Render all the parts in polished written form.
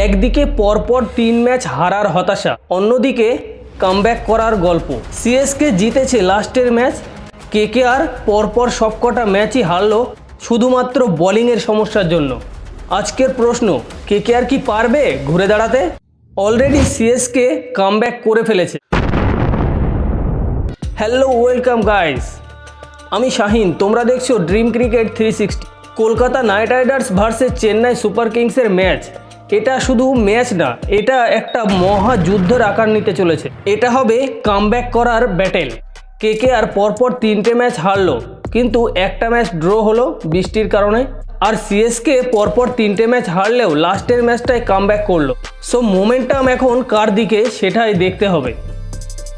একদিকে পরপর 3 ম্যাচ হারার হতাশা, অন্যদিকে কামব্যাক করার গল্প। সিএসকে জিতেছে লাস্টের ম্যাচ, কেকেআর পরপর সবকটা ম্যাচই হারলো শুধুমাত্র বোলিংয়ের সমস্যার জন্য। আজকের প্রশ্ন, কেকেআর কি পারবে ঘুরে দাঁড়াতে? অলরেডি সিএসকে কামব্যাক করে ফেলেছে। হ্যালো, ওয়েলকাম গাইস, আমি শাহিন, তোমরা দেখছো dream cricket 360। Kolkata knight riders versus Chennai super কিংসের ম্যাচ, এটা শুধু ম্যাচ না, এটা একটা মহাযুদ্ধের আকার নিতে চলেছে। এটা হবে কামব্যাক করার ব্যাটেল। কেকেআর পরপর 3টে ম্যাচ হারলো, কিন্তু একটা ম্যাচ ড্র হলো বৃষ্টির কারণে। আর সিএসকে পরপর 3টে ম্যাচ হারলেও লাস্টের ম্যাচটায় কামব্যাক করলো। সো মোমেন্টাম এখন কার দিকে সেটাই দেখতে হবে।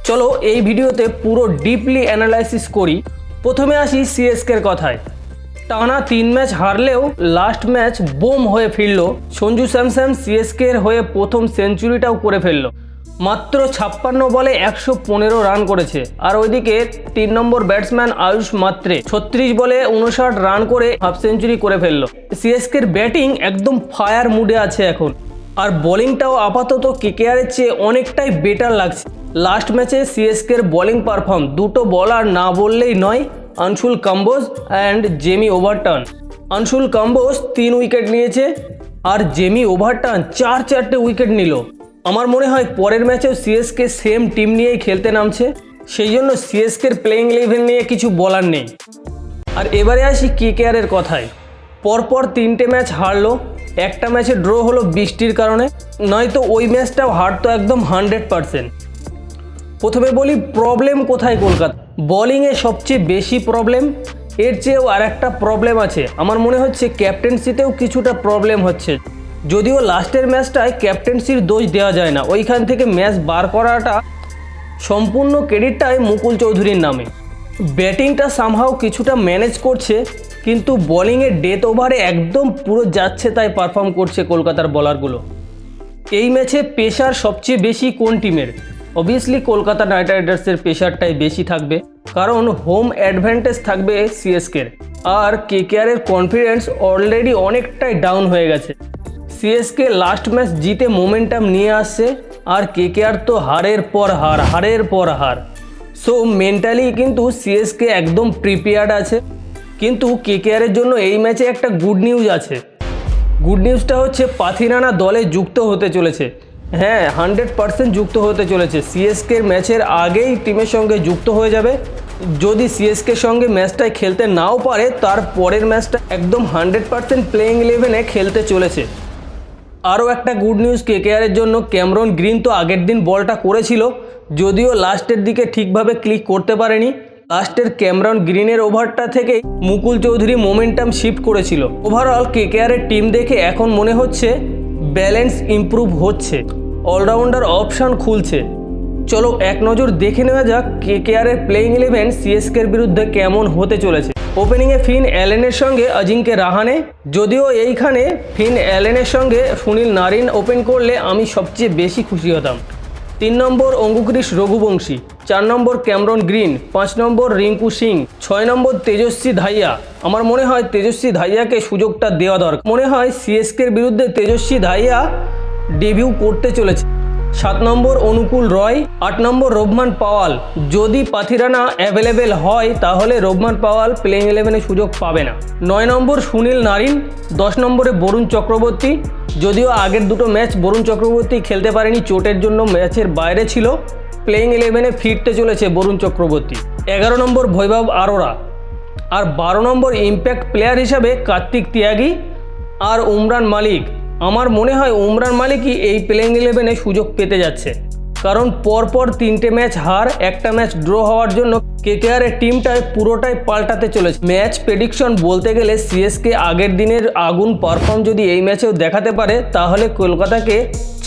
চলো এই ভিডিওতে পুরো ডিপলি অ্যানালাইসিস করি। প্রথমে আসি সিএসকের কথায়। টানা 3 ম্যাচ হারলেও লাস্ট ম্যাচ বোম হয়ে ফিরল। সঞ্জু স্যামসন সিএসকের হয়ে প্রথম সেঞ্চুরিটাও করে ফেলল। মাত্র 56 বলে 115 রান করেছে। আর ওইদিকে 3 নম্বর ব্যাটসম্যান আয়ুষ মাত্রে 36 বলে 59 রান করে হাফ সেঞ্চুরি করে ফেলল। সিএসকের ব্যাটিং একদম ফায়ার মুডে আছে এখন। আর বোলিংটাও আপাতত কেকেআরের চেয়ে অনেকটাই বেটার লাগছে। লাস্ট ম্যাচে সিএসকের বোলিং পারফর্ম, দুটো বলার না বললেই নয়, Anshul Kamboj and Jamie Overton. Anshul Kamboj 3 wicket নিয়েছে আর জেমি ওভারটন 4-4টে উইকেট নিল। আমার মনে হয় পরের ম্যাচেও সিএসকে সেম টিম নিয়েই খেলতে নামছে, সেই জন্য সিএসকের প্লেইং 11 নিয়ে কিছু বলার নেই। আর এবারে আসি কেকেআরের কথায়। পরপর 3টে ম্যাচ হারলো, একটা ম্যাচে ড্র হলো বৃষ্টির কারণে, নয়তো ওই ম্যাচটাও হারতো একদম 100%। প্রথমে বলি প্রবলেম কোথায় কলকাতা। বোলিংয়ে সবচেয়ে বেশি প্রবলেম, এর চেয়েও আর একটা প্রবলেম আছে। আমার মনে হচ্ছে ক্যাপ্টেন্সিতেও কিছুটা প্রবলেম হচ্ছে। যদিও লাস্টের ম্যাচটায় ক্যাপ্টেন্সির দোষ দেওয়া যায় না, ওইখান থেকে ম্যাচ বার করাটা সম্পূর্ণ ক্রেডিটটাই মুকুল চৌধুরীর নামে। ব্যাটিংটা সামহাও কিছুটা ম্যানেজ করছে, কিন্তু বোলিংয়ে ডেথ ওভারে একদম পুরো যাচ্ছে তাই পারফর্ম করছে কলকাতার বোলারগুলো। এই ম্যাচে পেসার সবচেয়ে বেশি কোন টিমের? অবভিয়াসলি কলকাতা নাইট রাইডার্সের পেসারটাই বেশি থাকবে, কারণ হোম অ্যাডভান্টেজ থাকবে সিএসকের। আর কেকেআরের কনফিডেন্স অলরেডি অনেকটাই ডাউন হয়ে গেছে। সিএসকে লাস্ট ম্যাচ জিতে মোমেন্টাম নিয়ে আসছে, আর কেকেআর তো হারের পর হার। সো মেন্টালি কিন্তু সিএসকে একদম প্রিপেয়ার্ড আছে। কিন্তু কেকেআরের জন্য এই ম্যাচে একটা গুড নিউজ আছে। গুড নিউজটা হচ্ছে পাথিরানা দলে যুক্ত হতে চলেছে। হ্যাঁ, 100% যুক্ত হতে চলেছে। সিএসকের ম্যাচের আগেই টিমের সঙ্গে যুক্ত হয়ে যাবে। যদি সিএসকের সঙ্গে ম্যাচটায় খেলতে নাও পারে, তার পরের ম্যাচটা একদম 100% প্লেইং 11-এ খেলতে চলেছে। আরও একটা গুড নিউজ কেকেআরের জন্য, ক্যামেরন গ্রিন তো আগের দিন বলটা করেছিল, যদিও লাস্টের দিকে ঠিকভাবে ক্লিক করতে পারেনি। লাস্টের ক্যামেরন গ্রিনের ওভারটা থেকে মুকুল চৌধুরী মোমেন্টাম শিফট করেছিল। ওভারঅল কেকেআরের টিম দেখে এখন মনে হচ্ছে ব্যালেন্স ইমপ্রুভ হচ্ছে, অলরাউন্ডার অপশান খুলছে। চলো এক নজর দেখে নেওয়া যাক কেকেআরের প্লেইং 11 সিএসকের বিরুদ্ধে কেমন হতে চলেছে। ওপেনিংয়ে ফিন অ্যালেনের সঙ্গে অজিঙ্কে রাহানে। যদিও এইখানে ফিন অ্যালেনের সঙ্গে সুনীল নারিন ওপেন করলে আমি সবচেয়ে বেশি খুশি হতাম। 3 নম্বর অঙ্কুক্রিশ রঘুবংশী, 4 নম্বর ক্যামেরন গ্রিন, 5 নম্বর রিঙ্কু সিং, 6 নম্বর তেজস্বী ধাইয়া। আমার মনে হয় তেজস্বী ধাইয়াকে সুযোগটা দেওয়া দরকার। মনে হয় সিএসকের বিরুদ্ধে তেজস্বী ধাইয়া ডেবিউ করতে চলেছে। 7 নম্বর অনুকূল রয়, 8 নম্বর রোবমান পাওয়াল। যদি পাথিরানা অ্যাভেলেবেল হয় তাহলে রোবমান পাওয়াল প্লেইং 11-এ সুযোগ পাবে না। 9 নম্বর সুনীল নারিন, 10 নম্বরে বরুণ চক্রবর্তী। যদিও আগের দুটো ম্যাচ বরুণ চক্রবর্তী খেলতে পারেনি, চোটের জন্য ম্যাচের বাইরে ছিল। প্লেইং 11-এ ফিরতে চলেছে বরুণ চক্রবর্তী। 11 নম্বর বৈভব আরোরা। আর 12 নম্বর ইম্প্যাক্ট প্লেয়ার হিসাবে কার্তিক তিয়াগী আর উমরান মালিক। আমার মনে হয় উমরান মালিকই এই প্লেইং 11-এ সুযোগ পেতে যাচ্ছে, কারণ পরপর 3টে ম্যাচ হার, একটা ম্যাচ ড্র হওয়ার জন্য কেকেআরের টিমটায় পুরোটাই পাল্টাতে চলেছে। ম্যাচ প্রেডিকশন বলতে গেলে সিএসকে আগের দিনের আগুন পারফর্ম যদি এই ম্যাচেও দেখাতে পারে, তাহলে কলকাতাকে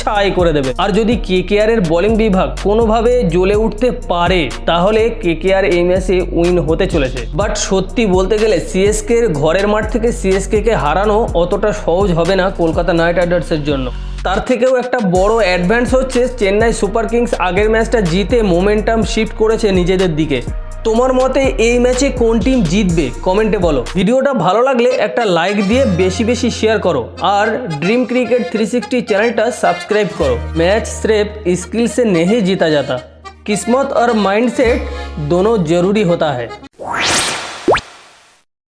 ছাই করে দেবে। আর যদি কেকেআরের বোলিং বিভাগ কোনোভাবে জ্বলে উঠতে পারে, তাহলে কেকেআর এই ম্যাচে উইন হতে চলেছে। বাট সত্যি বলতে গেলে সিএসকের ঘরের মাঠ থেকে সিএসকে হারানো অতটা সহজ হবে না কলকাতা নাইট রাইডার্সের জন্য। তার থেকেও একটা বড় অ্যাডভান্স হচ্ছে চেন্নাই সুপার কিংস আগের ম্যাচটা জিতে মোমেন্টাম শিফট করেছে নিজেদের দিকে। তোমার মতে এই ম্যাচে কোন টিম জিতবে কমেন্টে বলো। ভিডিওটা ভালো লাগলে একটা লাইক দিয়ে বেশি বেশি শেয়ার করো আর ड्रीम क्रिकेट 360 चैनलটা सब्सक्राइब करो। मैच सिर्फ स्किल से नहीं जीता जाता, किस्मत और माइंडसेट दोनों जरूरी होता है।